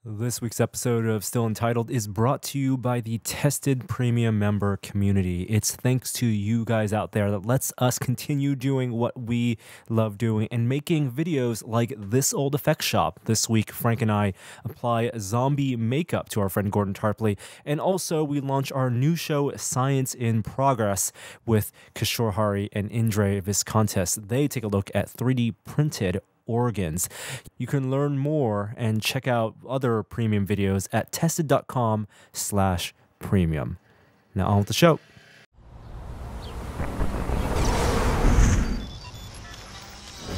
This week's episode of Still Entitled is brought to you by the Tested Premium member community. It's thanks to you guys out there that lets us continue doing what we love doing and making videos like this old effects shop. This week, Frank and I apply zombie makeup to our friend Gordon Tarpley. And also, we launch our new show, Science in Progress, with Kishore Hari and Indre Viscontis. They take a look at 3D printed organs. You can learn more and check out other premium videos at tested.com/premium. Now on with the show.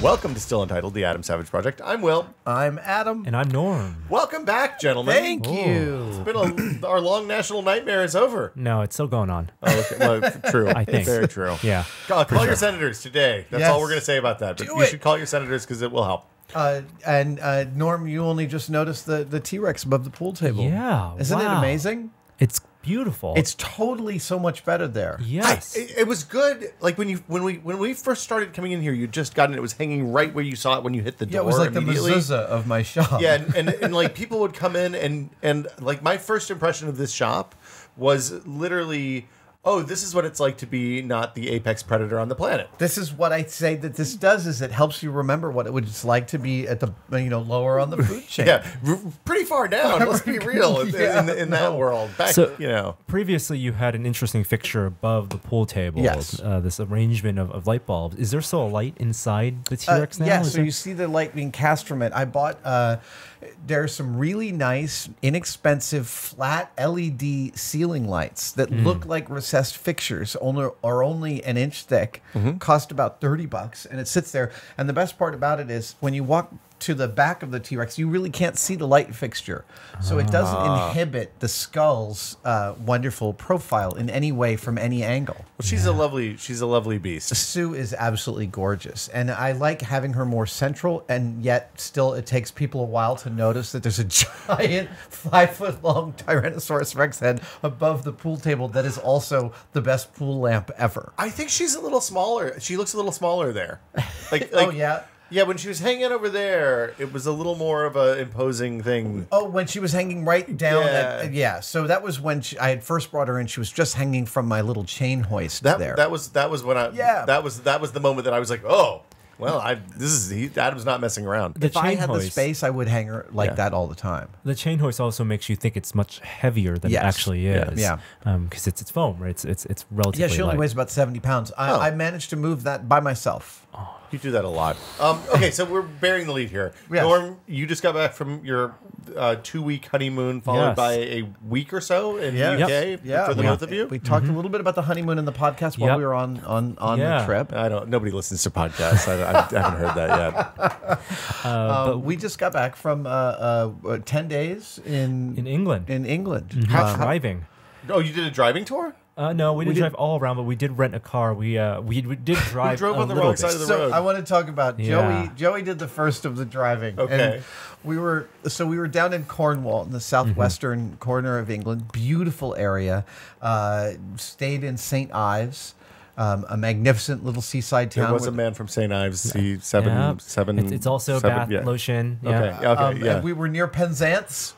Welcome to Still Entitled, the Adam Savage Project. I'm Will. I'm Adam. And I'm Norm. Welcome back, gentlemen. Thank you. It's been our long national nightmare is over. No, it's still going on. Oh, okay. Well, true. I think. Very true. Yeah. Call your senators today. That's all we're going to say about that. But you should call your senators because it will help. Norm, you only just noticed the T-Rex above the pool table. Yeah. Isn't it wow. amazing? It's beautiful. It's totally so much better there. yes. It was good. Like when we first started coming in here, you just got it. It was hanging right where you saw it when you hit the door. Yeah, it was like the immediately. mezuzah of my shop. Yeah, and like people would come in and like my first impression of this shop was literally, oh, this is what it's like to be not the apex predator on the planet. This is what I say that this does is it helps you remember what it was like to be at the lower on the food chain. Yeah, pretty far down. Let's be real in that world. Back, previously you had an interesting fixture above the pool table. Yes. This arrangement of light bulbs. Is there still a light inside the T-Rex now? Yeah, so you see the light being cast from it. I bought, there's some really nice, inexpensive, flat LED ceiling lights that look like recessed fixtures, are only an inch thick, cost about $30, and it sits there. And the best part about it is when you walk to the back of the T-Rex, you really can't see the light fixture. So it doesn't inhibit the skull's wonderful profile in any way from any angle. Well, she's a lovely beast. Sue is absolutely gorgeous, and I like having her more central, and yet still it takes people a while to notice that there's a giant 5-foot-long Tyrannosaurus Rex head above the pool table that is also the best pool lamp ever. I think she's a little smaller. She looks a little smaller there. Oh, yeah? Yeah, when she was hanging over there, it was a little more of an imposing thing. Oh, when she was hanging right down. Yeah. So that was when I had first brought her in. She was just hanging from my little chain hoist there. That was when I. Yeah. That was the moment that I was like, oh, well, Adam's not messing around. If I had the space, I would hang her like that all the time. The chain hoist also makes you think it's much heavier than it actually is. Yeah. Because it's foam, right? It's relatively Yeah, she only light. weighs about 70 pounds. I managed to move that by myself. Oh, you do that a lot. Okay, so we're bearing the lead here. Yes. Norm, you just got back from your 2-week honeymoon, followed by a week or so in the UK for the both of you. We talked a little bit about the honeymoon in the podcast while we were on the trip. Nobody listens to podcasts. I haven't heard that yet. But we just got back from 10 days in England. In England, driving. Oh, you did a driving tour? No, we didn't drive all around, but we did rent a car. We did drive. We drove on the wrong side of the road. I want to talk about Joey. Joey did the first of the driving. Okay. And we were down in Cornwall in the southwestern corner of England. Beautiful area. Stayed in St. Ives. A magnificent little seaside town. There was a man from St. Ives. It's also bath lotion. Yeah. Okay. And we were near Penzance.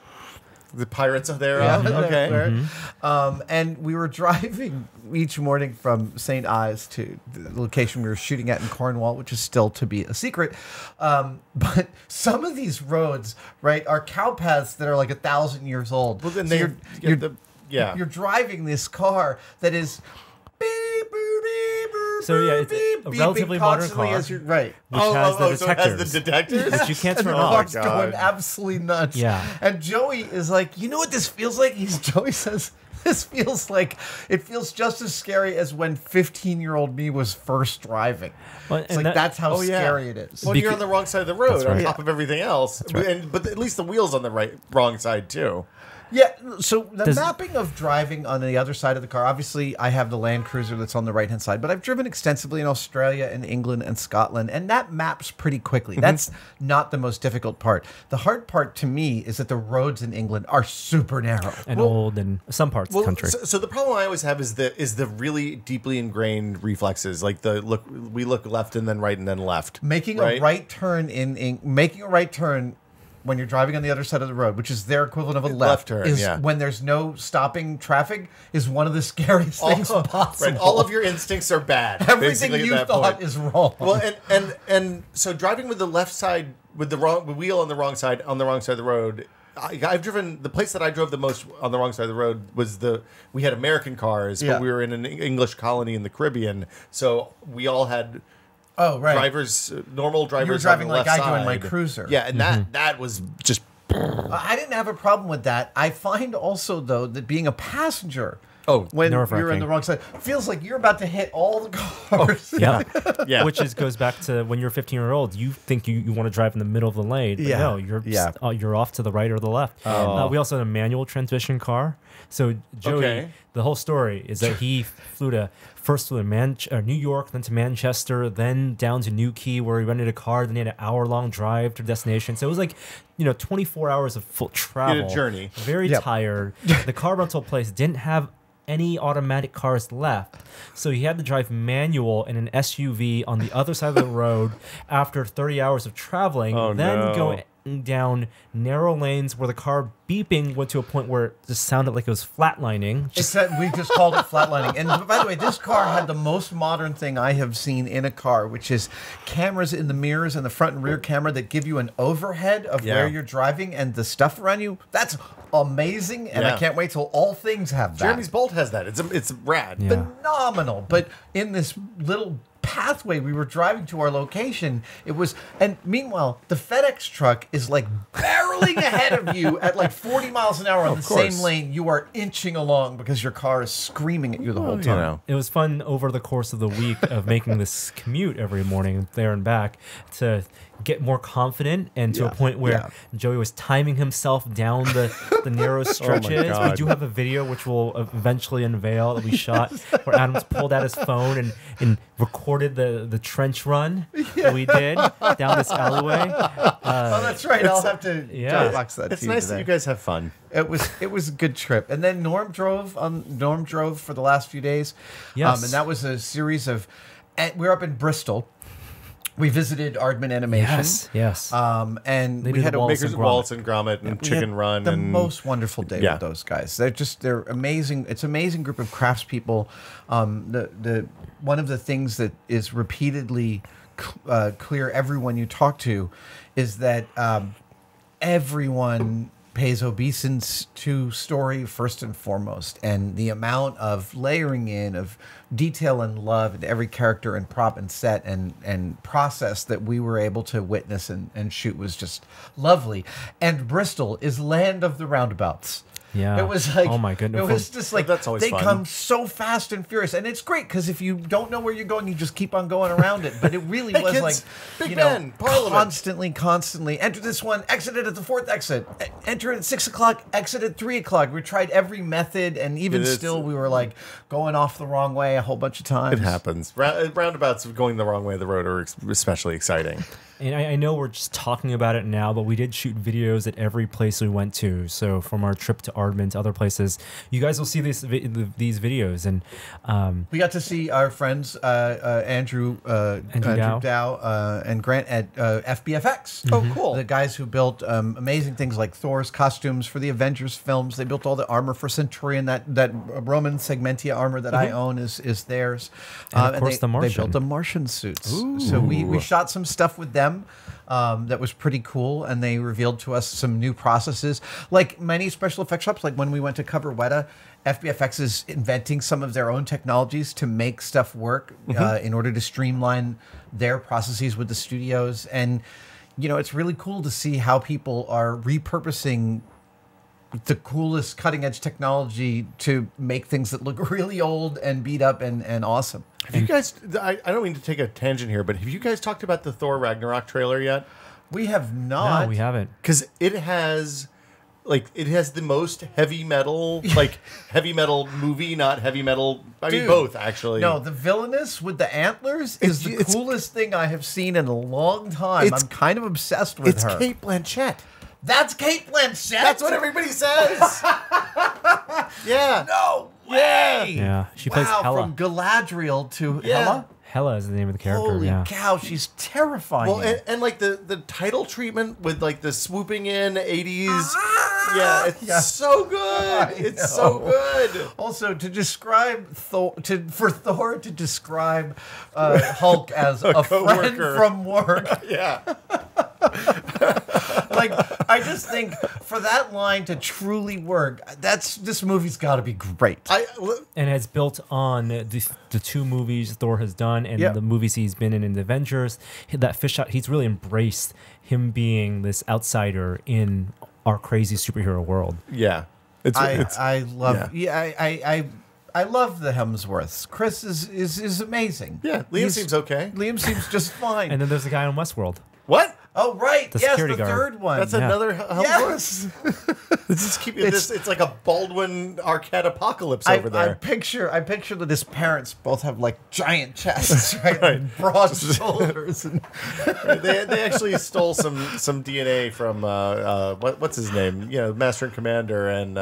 The pirates are there. Okay. And we were driving each morning from St. Ives to the location we were shooting at in Cornwall, which is still to be a secret. But some of these roads, right, are cow paths that are like 1,000 years old. Well, then so you're driving this car that is. So it's a relatively modern car, right? Which has the detectors. So it has the detectors, which you can't turn and the off. car's going absolutely nuts. Yeah. And Joey is like, you know what this feels like? Joey says, this feels just as scary as when 15-year-old me was first driving. That's how scary it is. Well, you're on the wrong side of the road, on top of everything else. Right. But at least the wheel's on the wrong side too. Yeah, so the mapping of driving on the other side of the car, obviously I have the Land Cruiser that's on the right-hand side, but I've driven extensively in Australia and England and Scotland, and that maps pretty quickly. That's not the most difficult part. The hard part to me is that the roads in England are super narrow. And old in some parts of the country. So the problem I always have is the really deeply ingrained reflexes, like we look left and then right and then left. Making a right turn when you're driving on the other side of the road, which is their equivalent of a Left turn, is yeah. when there's no stopping traffic, is one of the scariest things possible. Right, all of your instincts are bad. Everything basically, you at that thought point. is wrong. Well, and so driving with the left side, with the wheel on the wrong side of the road. I've driven, the place that I drove the most on the wrong side of the road was we had American cars, Yeah. but we were in an English colony in the Caribbean, so we all had drivers, normal drivers. You were driving on the like left I do in my side. cruiser. Yeah, and that was just. I didn't have a problem with that. I find also though that being a passenger, when nerve-wracking. you're on the wrong side, feels like you're about to hit all the cars. Yeah. Yeah. Which goes back to when you're 15-year-old, you think you want to drive in the middle of the lane. But no, you're off to the right or the left. We also had a manual transmission car. So Joey, the whole story is that he first flew to New York, then to Manchester, then down to Newquay where he rented a car. Then he had an hour-long drive to destination. So it was like 24 hours of full travel. Did a journey. Very tired. The car rental place didn't have any automatic cars left, so he had to drive manual in an SUV on the other side of the road after 30 hours of traveling, going down narrow lanes where the car beeping went to a point where it just sounded like it was flatlining. Except we just called it flatlining. And by the way, this car had the most modern thing I have seen in a car, which is cameras in the mirrors and the front and rear camera that give you an overhead of where you're driving and the stuff around you. That's amazing, and I can't wait till all things have that. Jeremy's Bolt has that. It's rad. Yeah. Phenomenal. But in this little pathway we were driving to our location, and meanwhile the FedEx truck is like barreling ahead of you at like 40 miles an hour on the same lane. You are inching along because your car is screaming at you the whole time. It was fun over the course of the week of making this commute every morning there and back to get more confident, and to a point where Joey was timing himself down the narrow stretches. We do have a video which we'll eventually unveil that we shot where Adam's pulled out his phone and recorded the trench run that we did down this alleyway. That's right. I'll have to box that. It's nice that you guys have fun. It was a good trip. And then Norm drove for the last few days. Yes. And that was a series of. We were up in Bristol. We visited Aardman Animation. Yes. And They we do had the a Waltz Makers of Waltz and Grommet and Chicken Run. the and most wonderful day with those guys. They're amazing. It's an amazing group of craftspeople. One of the things that is repeatedly clear everyone you talk to is that everyone pays obeisance to story first and foremost, and the amount of layering in of detail and love into every character and prop and set and process that we were able to witness and shoot was just lovely. And Bristol is land of the roundabouts. Yeah. It was like, oh my goodness. It was just like, that's always they fun. come so fast and furious. And it's great because if you don't know where you're going, you just keep on going around it. But it really was kids, like, Big Ben, Parliament. constantly enter this one, exit it at the 4th exit, enter it at 6 o'clock, exit at 3 o'clock. We tried every method, and even still, we were like going off the wrong way a whole bunch of times. It happens. Roundabouts going the wrong way of the road are especially exciting. And I know we're just talking about it now, but we did shoot videos at every place we went to. So from our trip to Aardman to other places, you guys will see these videos. And we got to see our friends Andrew Dow and Grant at FBFX. Oh, cool. The guys who built amazing things like Thor's costumes for the Avengers films. They built all the armor for Centurion. That Roman Segmentia armor that I own is theirs. And of course, the Martian. They built the Martian suits. Ooh. So we shot some stuff with them. That was pretty cool, and they revealed to us some new processes. Like many special effects shops, like when we went to cover Weta, FBFX is inventing some of their own technologies to make stuff work in order to streamline their processes with the studios. And, it's really cool to see how people are repurposing the coolest cutting-edge technology to make things that look really old and beat up and awesome. Have you guys, I don't mean to take a tangent here, but have you guys talked about the Thor Ragnarok trailer yet? We have not. No, we haven't. Because it has the most heavy metal, heavy metal movie, not heavy metal. I mean, both, actually. No, the villainous with the antlers is the coolest thing I have seen in a long time. I'm kind of obsessed with her. It's Kate Blanchett. That's Kate Blanchett? That's what everybody says. Yeah. No way. Yeah, she plays Hela. From Galadriel to Hela. Hela is the name of the character. Holy yeah. cow, she's terrifying. Well, and like the title treatment with like the swooping in 80s. Yeah, it's so good. It's so good. Also, to describe Thor, for Thor to describe Hulk as a friend coworker. from work, Yeah. like I just think for that line to truly work, this movie's got to be great. And it's built on the two movies Thor has done and Yeah. the movies he's been in the Avengers. That fish out, he's really embraced him being this outsider in our crazy superhero world. Yeah. I love I love the Hemsworths. Chris is amazing. Yeah, Liam seems okay. Liam seems just fine. And then there's the guy on Westworld. What? Oh right, The yes, security the guard. third one. That's another Hemsworth? It's like a Baldwin Arquette apocalypse over there. I picture that his parents both have like giant chests, right? And broad shoulders. And they actually stole some DNA from what's his name? You know, Master and Commander and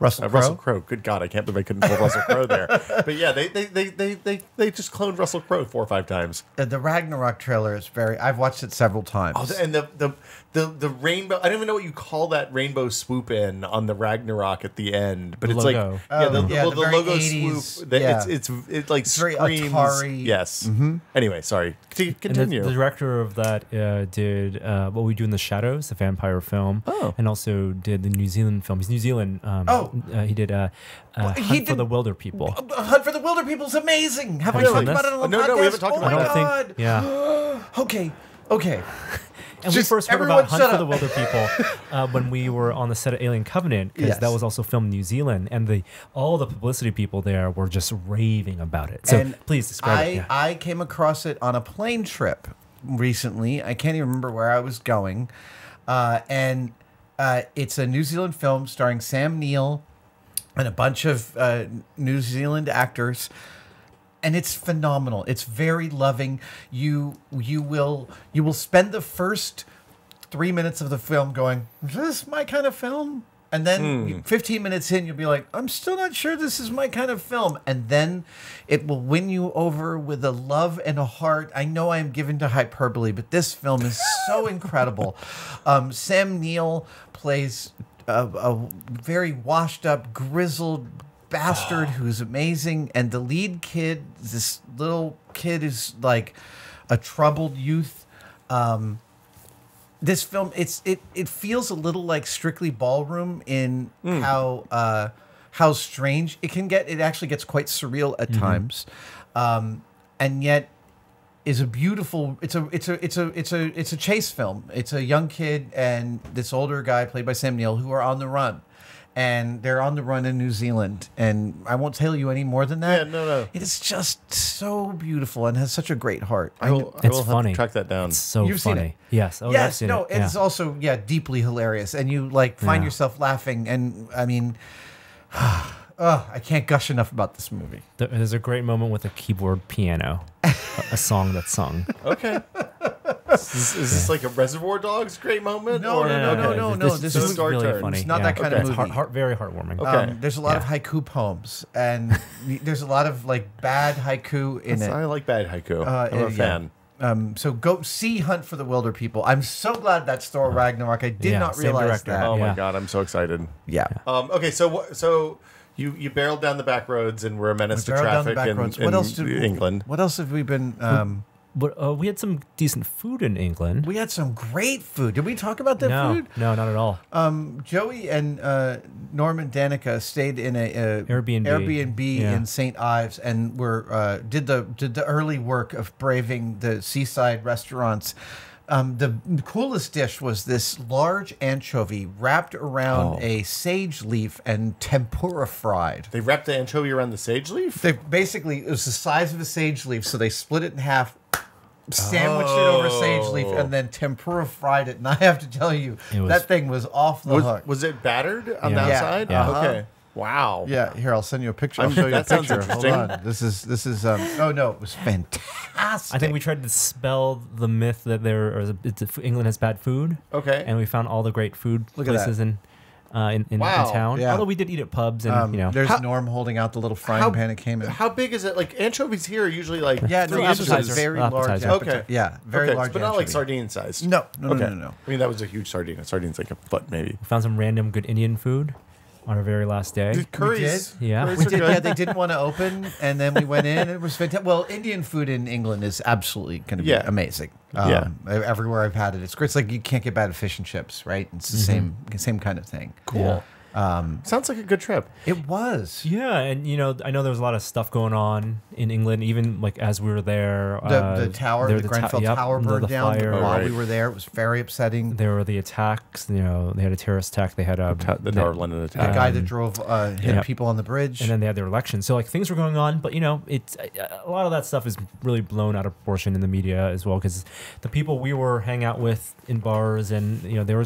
Russell Crowe? Russell Crowe. Good God, I can't believe I couldn't pull Russell Crowe there. But yeah, they just cloned Russell Crowe 4 or 5 times. the Ragnarok trailer is I've watched it several times. Oh, and the rainbow. I don't even know what you call that rainbow swoop in on the Ragnarok at the end, but The it's logo. like Oh, the very logo 80s, swoop. yeah. It like very screams. Atari. Yes. Anyway, sorry. And Continue. the director of that did What We Do in the Shadows, the vampire film, and also did the New Zealand film. He's New Zealand. He did Hunt for the Wilderpeople. Hunt for the Wilderpeople is amazing. Have I you talked seen about this? it on the No, podcast? we haven't talked oh about my it. I don't God. think. Yeah. Okay. And we Just first heard everyone about Hunt shut for the up. Wilderpeople when we were on the set of Alien Covenant, because Yes. that was also filmed in New Zealand, and all the publicity people there were just raving about it. So And please describe it. Yeah. I came across it on a plane trip recently. I can't even remember where I was going. And it's a New Zealand film starring Sam Neill and a bunch of New Zealand actors. And it's phenomenal. It's very loving. You will spend the first 3 minutes of the film going, "Is this my kind of film?" And then 15 minutes in, you'll be like, "I'm still not sure this is my kind of film." And then it will win you over with a love and a heart. I know I am given to hyperbole, but this film is so incredible. Sam Neill plays a very washed up, grizzled bastard who's amazing, and the lead kid, this little kid, is like a troubled youth. This film, it feels a little like Strictly Ballroom in how strange it can get. It actually gets quite surreal at times, and yet is a beautiful. It's a chase film. It's a young kid and this older guy played by Sam Neill who are on the run. And they're on the run in New Zealand. And I won't tell you any more than that. Yeah, no. It is just so beautiful and has such a great heart. I will It's have funny. to track that down. It's so You've seen funny. it? Yes. Oh, I've Yes, seen no, it. it's also deeply hilarious, and you like find Yeah. yourself laughing. And I mean, I can't gush enough about this movie. There's a great moment with a keyboard piano, a song that's sung. Okay. Is this like a Reservoir Dogs great moment? No, or- no. This is is dark really turns. funny. It's not that kind It's of movie. very heartwarming. Okay. There's a lot of haiku poems, and there's a lot of like bad haiku in it. I like bad haiku. I'm a yeah. fan. So go see Hunt for the Wilderpeople. I'm so glad that's Thor Ragnarok. I did Yeah, not same realize director. that. Oh my Yeah. God, I'm so excited. Yeah. Okay, so you barreled down the back roads and were a menace to Barrel down the traffic back in, roads. in England. What else have we been? But we had some decent food in England. We had some great food. Did we talk about that food? No, not at all. Joey and Norman Danica stayed in a Airbnb. Yeah. in St. Ives and were did the early work of braving the seaside restaurants. The coolest dish was this large anchovy wrapped around a sage leaf and tempura fried. They wrapped the anchovy around the sage leaf? They basically, it was the size of a sage leaf, so they split it in half, sandwiched it over sage leaf, and then tempura fried it. And I have to tell you, that thing was off the hook. Was it battered on Yeah. the Yeah. outside? Yeah. Okay. Wow. Yeah, here I'll send you a picture. I'll show you a that sounds picture. Hold interesting. on. This is. Oh no, it was fantastic. I think we tried to dispel the myth that England has bad food. Okay. And we found all the great food Look at places that. in in Wow. town. Yeah. Although we did eat at pubs, and There's How- Norm holding out the little frying pan it came in. How big is it? Like anchovies here are usually like Yeah, Three no, this is a appetizers. very Appetizer. large. Okay. Yeah, very okay, large. but not like anchovy. sardine size. No, no, Okay. no. I mean, that was a huge sardine. A sardine's like a foot, maybe. we found some random good Indian food on our very last day. Curries. Yeah. curries We are did. good. Yeah, they didn't want to open, and then we went in. And it was fantastic. Well, Indian food in England is absolutely going to be Yeah. amazing. Yeah. Everywhere I've had it, it's great. It's like you can't get bad at fish and chips, right? It's the same kind of thing. Cool. Sounds like a good trip. It was. Yeah, and I know there was a lot of stuff going on in England, even like as we were there. The tower, there the were Grenfell yep, Tower the burned down fire. while right. we were there. It was very upsetting. There were the attacks. They had a terrorist attack. They had The Tower of London The attack. guy that drove hit yeah. people on the bridge. and then they had their election. So like things were going on, but it's a lot of that stuff is really blown out of proportion in the media as well, because the people we were hanging out with in bars and they were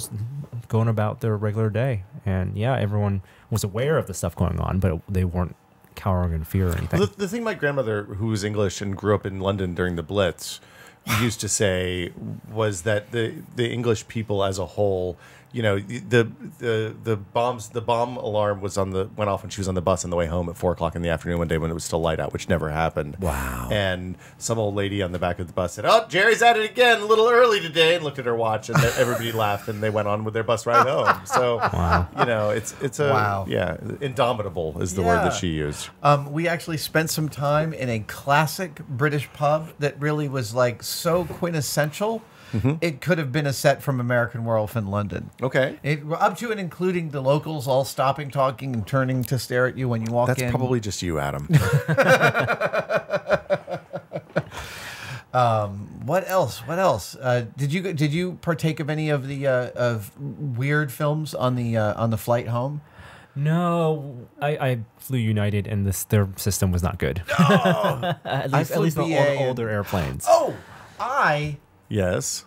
going about their regular day, and everyone was aware of the stuff going on, but they weren't cowering in fear or anything. The thing my grandmother, who was English and grew up in London during the Blitz, used to say was that the English people as a whole, the bomb alarm went off when she was on the bus on the way home at 4:00 in the afternoon one day when it was still light out, which never happened. Wow. And some old lady on the back of the bus said, "Oh, Jerry's at it again, a little early today," and looked at her watch, and everybody laughed, and they went on with their bus ride home. So, it's a Wow. indomitable is the word that she used. We actually spent some time in a classic British pub that really was like so quintessential. It could have been a set from American Werewolf in London. Okay. Up to and including the locals all stopping, talking, and turning to stare at you when you walk That's in. probably just you, Adam. What else? What else? Did you partake of any of the of weird films on the flight home? No, I flew United, and their system was not good. at flew least the BA older airplanes. Oh, Yes.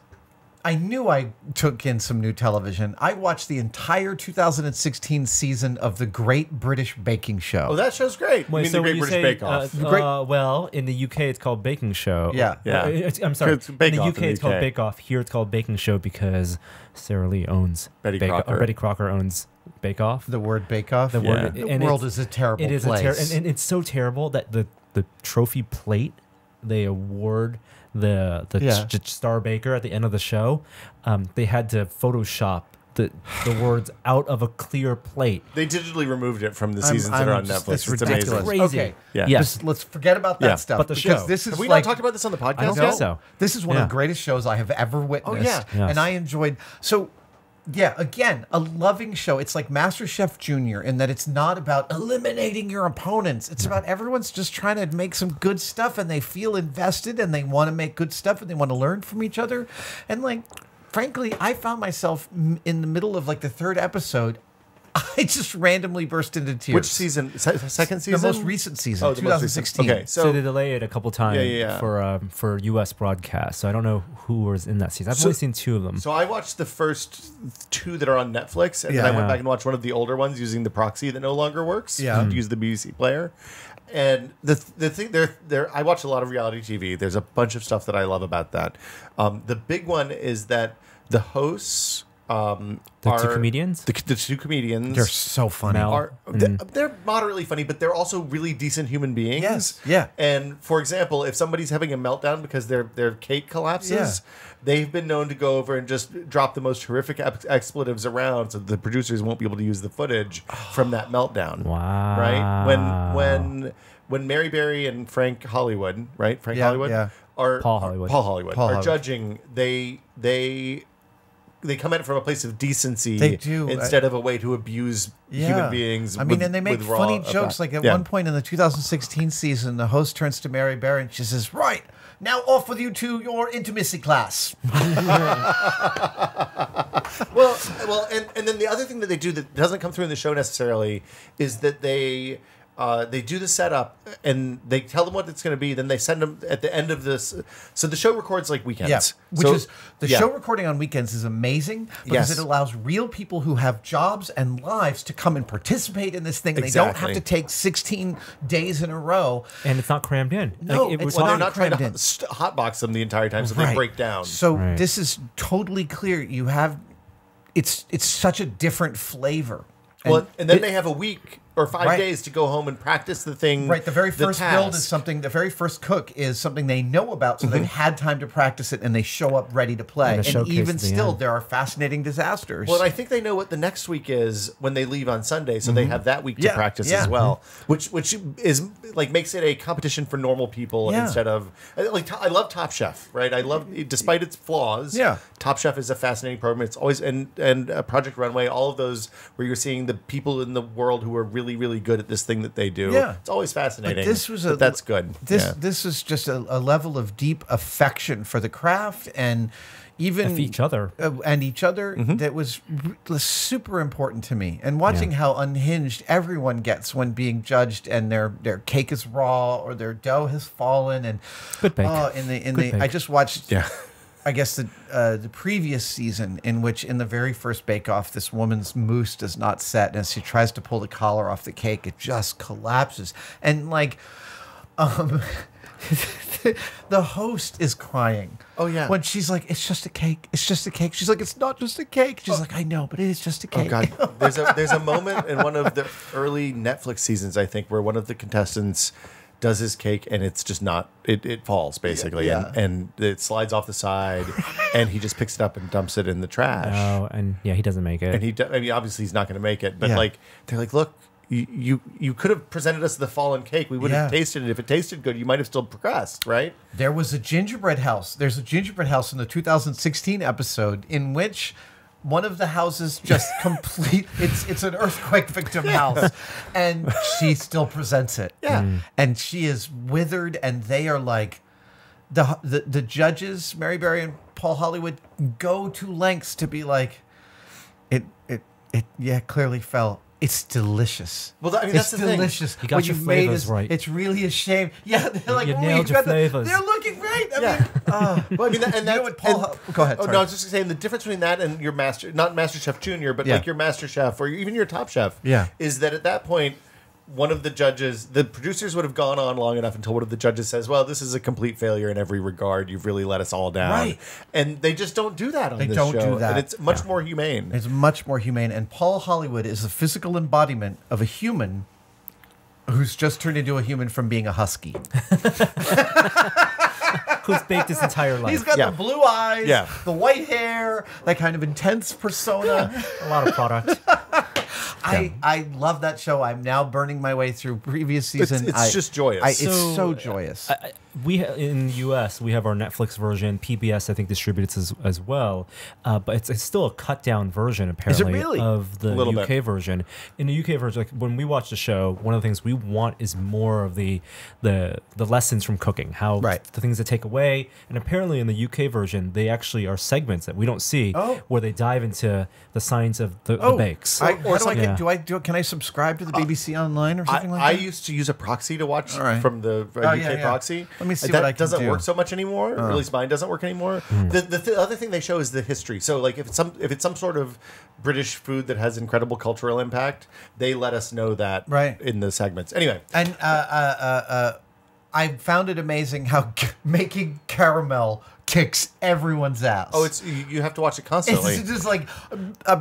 I knew I took in some new television. I watched the entire 2016 season of the Great British Baking Show. Oh, that show's great. Wait, I mean, so the when Great you British say, Bake Off. well, in the UK it's called Baking Show. Yeah. Yeah. I'm sorry. It's Bake in the Off UK in the it's called UK. Bake Off. Here it's called Baking Show because Sarah Lee owns Betty Bake Crocker. Betty Crocker owns Bake Off. The word Bake Off. The word- The and world it's- is a terrible It is place. and it's so terrible that the trophy plate they award the Yeah. star baker at the end of the show, they had to Photoshop the words out of a clear plate. They digitally removed it from the seasons that are on Netflix. It's It's ridiculous. amazing. Crazy. Okay. Yeah. Yes. Let's forget about that Yeah. stuff. But the because show. This is Have we like, not talked about this on the podcast? I don't yet? think so. This is one Yeah. of the greatest shows I have ever witnessed. yeah. Yes. And I enjoyed. So, yeah, again, a loving show. It's like MasterChef Junior in that it's not about eliminating your opponents. It's about everyone's just trying to make some good stuff, and they feel invested, and they want to make good stuff, and they want to learn from each other. And like, frankly, I found myself in the middle of like the third episode. I just randomly burst into tears. Which season? Second season? The most recent season, Oh, the most recent. 2016. Okay, So so they delay it a couple times yeah. for U.S. broadcast. So I don't know who was in that season. I've only seen two of them. So I watched the first two that are on Netflix, and then I Yeah. went back and watched one of the older ones using the proxy that no longer works. Yeah. To use the BBC player. And the thing there, I watch a lot of reality TV. There's a bunch of stuff that I love about that. The big one is that the hosts. The two comedians? The two comedians. They're so funny. Mel. They're moderately funny, but they're also really decent human beings. Yes, yeah. And for example, if somebody's having a meltdown because their cake collapses, they've been known to go over and just drop the most horrific expletives around, so the producers won't be able to use the footage from that meltdown. Wow. Right? When Mary Berry and Frank Hollywood, right? Frank Yeah, Hollywood yeah. are Paul Hollywood. Paul Hollywood Paul are Hollywood. judging. They come at it from a place of decency They do. instead of a way to abuse human beings. I mean, with- and they make with raw funny jokes. effect. Like at Yeah. one point in the 2016 season, the host turns to Mary Berry and she says, "Right, now off with you to your intimacy class." Well, and then the other thing that they do that doesn't come through in the show necessarily is that they do the setup and they tell them what it's going to be. Then they send them at the end of this. So the show records like weekends. Yeah, which So- is the yeah. show recording on weekends is amazing because Yes. it allows real people who have jobs and lives to come and participate in this thing. They don't have Exactly. to take 16 days in a row. And it's not crammed in. No, it was it's Well, they're not not trying crammed in. to hotbox them the entire time, so they Right. break down. So Right. this is totally clear. You have it's such a different flavor. Well, and then they have a week or 5 Right. days to go home and practice the thing. Right, the very first build is task. something. The very first cook is something they know about, so they've had time to practice it, and they show up ready to play. And a And showcase even at the still, end. there are fascinating disasters. Well, and I think they know what the next week is when they leave on Sunday, so they have that week to Yeah, practice yeah. as well, which is like makes it a competition for normal people Yeah. instead of like I love Top Chef, right? I love despite its flaws. Yeah. Top Chef is a fascinating program. It's always and Project Runway, all of those where you're seeing the people in the world who are really really good at this thing that they do. Yeah. It's always fascinating. But this was that's good. This is just a level of deep affection for the craft and even Of each other. and each other that was super important to me. And watching how unhinged everyone gets when being judged, and their cake is raw or their dough has fallen, and Good bake. in Good the I bake. just watched. Yeah. I guess the previous season, in which in the very first Bake Off, this woman's mousse does not set, and as she tries to pull the collar off the cake, it just collapses. And like, the host is crying. Oh, yeah. When she's like, "It's just a cake. It's just a cake." She's like, "It's not just a cake." She's like, "I know, but it is just a cake." Oh God, there's a moment in one of the early Netflix seasons, I think, where one of the contestants does his cake and it's just not it falls basically, Yeah. and it slides off the side, and he just picks it up and dumps it in the trash. Oh, and yeah, he doesn't make it. And I mean, obviously he's not going to make it, but Yeah. like they're like, look. You could have presented us the fallen cake. We would have Yeah. tasted it. If it tasted good, you might have still progressed, right? There was a gingerbread house. There's a gingerbread house in the 2016 episode in which one of the houses just it's an earthquake victim house, and she still presents it. Yeah. And she is withered, and they are like the judges, Mary Berry and Paul Hollywood, go to lengths to be like, it clearly fell. It's delicious. Well, I mean, that's it's the thing. delicious. You got What your you've made flavors is- right. It's really a shame. Yeah, they're like, You "Oh, nailed you've your got flavors." They're looking great. I Yeah. mean, Well, I mean, and you that's know what Paul? Go ahead. Oh sorry. no, I was just saying the difference between that and your not Master Chef Junior, but Yeah. like your Master Chef or even your Top Chef, Yeah. is that at that point one of the judges, the producers would have gone on long enough until one of the judges says, "Well, this is a complete failure in every regard. You've really let us all down." Right. And they just don't do that on They this don't show, do that. and it's much more humane. It's much more humane. And Paul Hollywood is the physical embodiment of a human who's just turned into a human from being a husky. Who's baked his entire life. He's got Yeah. the blue eyes, Yeah. the white hair, that kind of intense persona. a lot of product. I love that show. I'm now burning my way through previous season. It's just joyous. It's So, so joyous. In the U.S. we have our Netflix version. PBS I think distributes as well, but it's still a cut down version apparently really? of the Little UK bit. version. In the UK version, like when we watch the show, one of the things we want is more of the lessons from cooking, how Right. the things that take away. And apparently in the UK version, they actually are segments that we don't see Oh. where they dive into the science of the bakes. How Or do I something- get? Can I subscribe to the BBC Online or something like I that? used to use a proxy to watch All right. from the Oh, UK yeah, yeah. proxy. Let me see that what I can doesn't do. work so much anymore. Or at least mine doesn't work anymore. The other thing they show is the history. So like if it's some sort of British food that has incredible cultural impact, they let us know that Right. in the segments. Anyway, And I found it amazing how making caramel kicks everyone's ass. oh, it's you have to watch it constantly. It's just like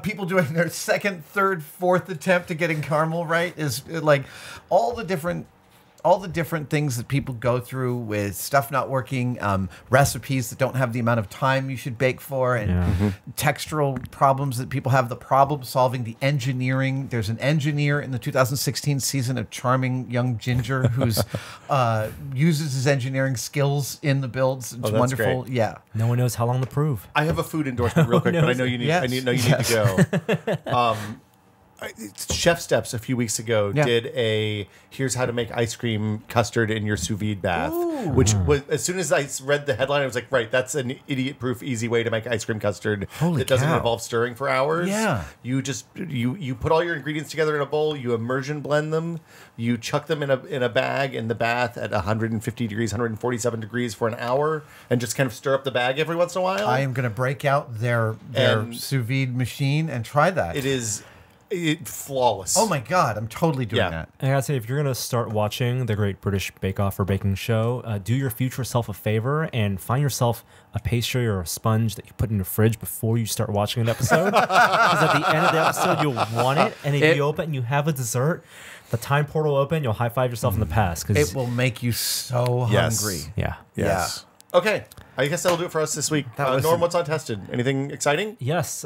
people doing their second, third, fourth attempt to getting caramel right is like all the different things that people go through with stuff not working, recipes that don't have the amount of time you should bake for, and textural problems that people have, the problem solving, the engineering. There's an engineer in the 2016 season, a charming young ginger who's uses his engineering skills in the builds. It's that's wonderful. great. Yeah. No one knows how long to prove. I have a food endorsement real quick, but I know you need. Yes. I know you Yes. need to go. Chef Steps a few weeks ago Yeah. did a here's how to make ice cream custard in your sous vide bath, which was as soon as I read the headline, I was like, right, that's an idiot-proof, easy way to make ice cream custard Holy that doesn't cow. involve stirring for hours. Yeah. You just you put all your ingredients together in a bowl, you immersion blend them, you chuck them in a bag in the bath at 150 degrees, 147 degrees for an hour, and just kind of stir up the bag every once in a while. I am going to break out their And- sous vide machine and try that. It is flawless. Oh my God, I'm totally doing Yeah. that. And I gotta say, if you're gonna start watching the Great British Bake Off or baking show, do your future self a favor and find yourself a pastry or a sponge that you put in your fridge before you start watching an episode. Because at the end of the episode, you'll want it, and if you open and you have a dessert, the time portal will open, you'll high five yourself in the past. It will make you so Yes. hungry. Yeah. Yes. Okay. I guess that'll do it for us this week. That was Norm, what's untested? Anything exciting? Yes,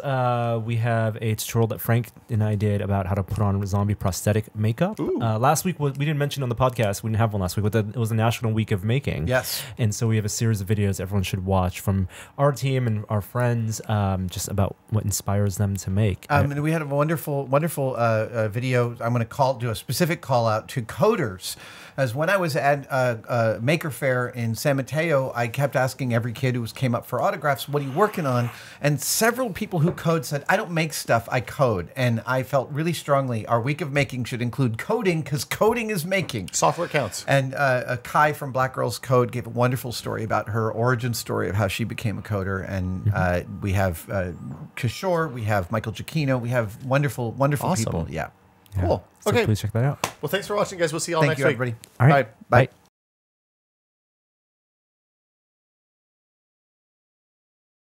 we have a tutorial that Frank and I did about how to put on zombie prosthetic makeup. Last week, we didn't mention on the podcast, we didn't have one last week, but it was the National Week of Making. Yes. And so we have a series of videos everyone should watch from our team and our friends just about what inspires them to make. And we had a wonderful video. I'm going to do a specific call out to coders. As when I was at Maker Faire in San Mateo, I kept asking every kid who came up for autographs, what are you working on? And several people who code said, I don't make stuff, I code. And I felt really strongly our week of making should include coding because coding is making. Software counts. And Kai from Black Girls Code gave a wonderful story about her origin story of how she became a coder. And we have Kishore, we have Michael Giacchino, we have wonderful Awesome. people. Yeah. Yeah. Cool. So Okay. please check that out. Well, thanks for watching, guys. We'll see you all Thank next you, week. everybody. All right. Bye. Bye.